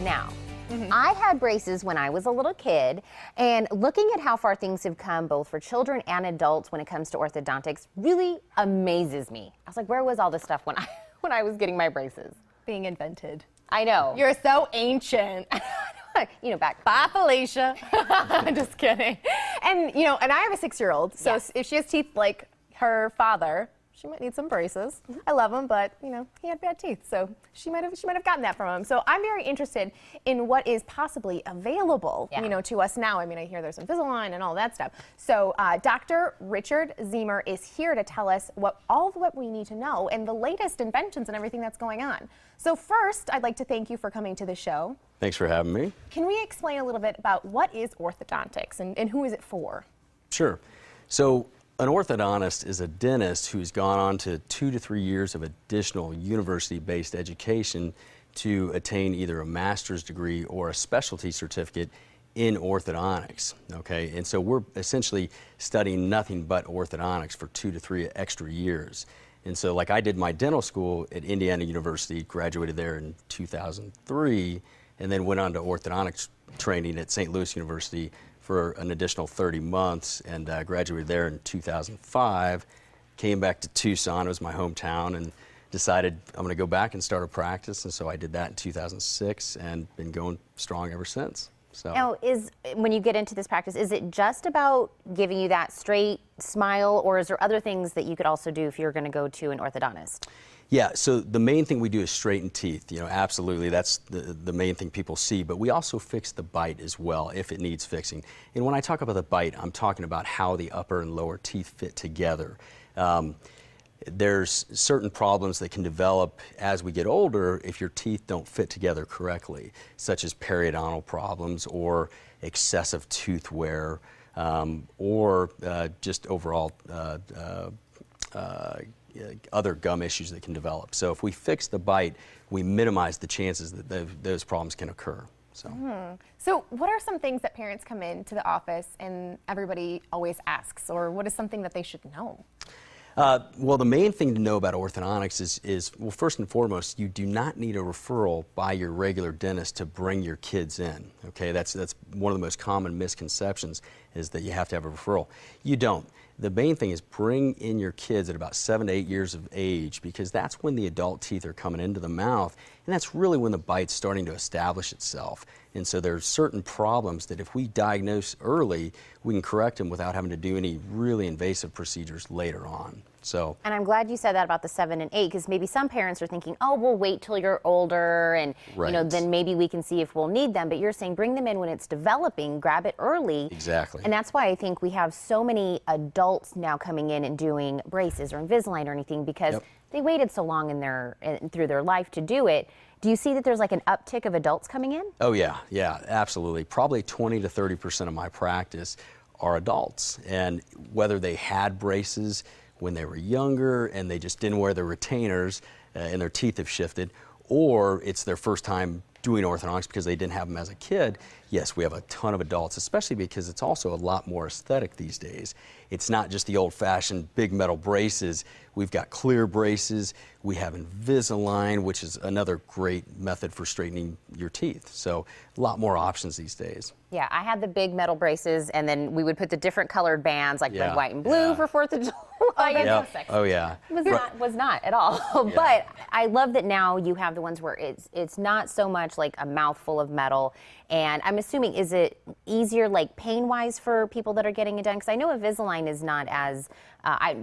Now, I had braces when I was a little kid, and looking at how far things have come both for children and adults when it comes to orthodontics really amazes me. I was like, where was all this stuff when I was getting my braces? Being invented. I know. You're so ancient. You know, back. Bye, Felicia. I'm just kidding. And, you know, and I have a 6-year-old, so Yes. if she has teeth like her father, she might need some braces. I love him, but, you know, he had bad teeth, so she might have gotten that from him. So I'm very interested in what is possibly available, you know, to us now. I mean, I hear there's Invisalign and all that stuff. So Dr. Richard Zemer is here to tell us all what we need to know and the latest inventions and everything that's going on. So first, I'd like to thank you for coming to the show. Thanks for having me. Can we explain a little bit about what is orthodontics and who is it for? Sure. So an orthodontist is a dentist who's gone on to 2 to 3 years of additional university-based education to attain either a master's degree or a specialty certificate in orthodontics, okay? And so we're essentially studying nothing but orthodontics for 2 to 3 extra years. And so like I did my dental school at Indiana University, graduated there in 2003, and then went on to orthodontics training at St. Louis University for an additional 30 months and graduated there in 2005. Came back to Tucson, it was my hometown, and decided I'm going to go back and start a practice. And so I did that in 2006 and been going strong ever since. So. Now, when you get into this practice, is it just about giving you that straight smile, or is there other things that you could also do if you're going to go to an orthodontist? Yeah, so the main thing we do is straighten teeth. You know, absolutely, that's the main thing people see. But we also fix the bite as well if it needs fixing. And when I talk about the bite, I'm talking about how the upper and lower teeth fit together. There's certain problems that can develop as we get older if your teeth don't fit together correctly, such as periodontal problems or excessive tooth wear, or just overall other gum issues that can develop. So if we fix the bite, we minimize the chances that those problems can occur. So. So what are some things that parents come into the office and everybody always asks, or what is something that they should know? Well, the main thing to know about orthodontics is, well, first and foremost, you do not need a referral by your regular dentist to bring your kids in. Okay, that's one of the most common misconceptions, is that you have to have a referral. You don't. The main thing is bring in your kids at about 7 to 8 years of age, because that's when the adult teeth are coming into the mouth, and that's really when the bite's starting to establish itself. And so there's certain problems that if we diagnose early, we can correct them without having to do any really invasive procedures later on. So. And I'm glad you said that about the 7 and 8, because maybe some parents are thinking, oh, we'll wait till you're older, and you know, then maybe we can see if we'll need them. But you're saying bring them in when it's developing, grab it early. Exactly. And that's why I think we have so many adults now coming in and doing braces or Invisalign or anything, because they waited so long through their life to do it. Do you see that there's like an uptick of adults coming in? Oh yeah, absolutely. Probably 20 to 30% of my practice are adults, and whether they had braces when they were younger and they just didn't wear their retainers and their teeth have shifted, or it's their first time doing orthodontics because they didn't have them as a kid. Yes, we have a ton of adults, especially because it's also a lot more aesthetic these days. It's not just the old-fashioned big metal braces. We've got clear braces. We have Invisalign, which is another great method for straightening your teeth. So a lot more options these days. Yeah, I had the big metal braces, and then we would put the different colored bands, like red, white, and blue for 4th of July. Oh yeah. Was not at all. But I love that now you have the ones where it's not so much like a mouthful of metal. And I'm assuming, is it easier, like pain-wise, for people that are getting it done? Because I know Invisalign is not as,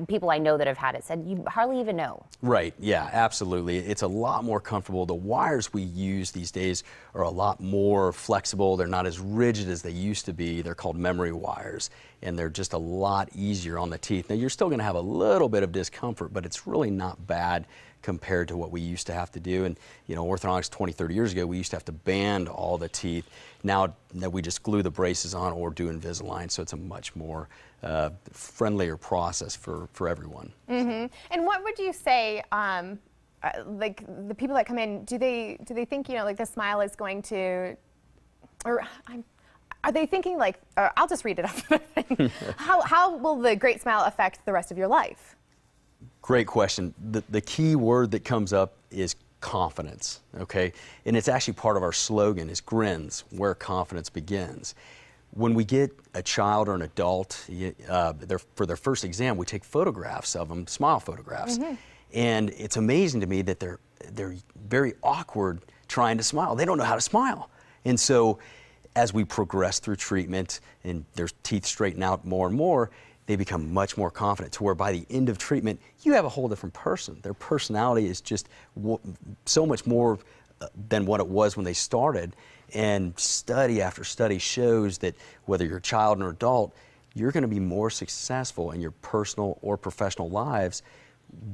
people I know that have had it said you hardly even know. Right, yeah, absolutely. It's a lot more comfortable. The wires we use these days are a lot more flexible. They're not as rigid as they used to be. They're called memory wires, and they're just a lot easier on the teeth. Now, you're still going to have a little bit of discomfort, but it's really not bad compared to what we used to have to do. And you know, orthodontics 20, 30 years ago, we used to have to band all the teeth. Now that we just glue the braces on or do Invisalign, so it's a much more friendlier process for everyone. And what would you say, like the people that come in, do they think, you know, like the smile is going to, or are they thinking like, I'll just read it off. How will the great smile affect the rest of your life? Great question. The key word that comes up is confidence, okay? And it's actually part of our slogan is Grinz, where confidence begins. When we get a child or an adult for their first exam, we take photographs of them, smile photographs. And it's amazing to me that they're very awkward trying to smile. They don't know how to smile. And so as we progress through treatment and their teeth straighten out more and more, they become much more confident to where by the end of treatment, you have a whole different person. Their personality is just so much more than what it was when they started. And study after study shows that whether you're a child or adult, you're going to be more successful in your personal or professional lives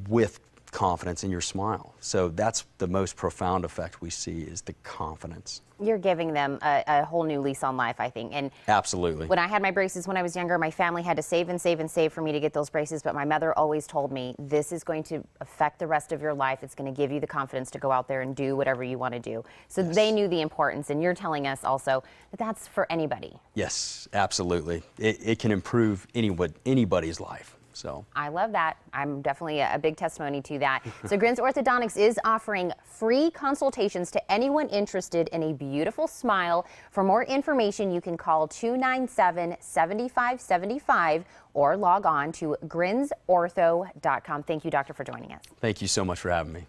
with confidence in your smile. So that's the most profound effect we see is the confidence. You're giving them a whole new lease on life, I think. And absolutely. When I had my braces when I was younger, my family had to save and save and save for me to get those braces, but my mother always told me, this is going to affect the rest of your life. It's going to give you the confidence to go out there and do whatever you want to do. So yes. They knew the importance, and you're telling us also that that's for anybody. Yes, absolutely. It can improve anybody's life. So I love that. I'm definitely a big testimony to that. So Grinz Orthodontics is offering free consultations to anyone interested in a beautiful smile. For more information, you can call 297-7575 or log on to grinzortho.com. Thank you, doctor, for joining us. Thank you so much for having me.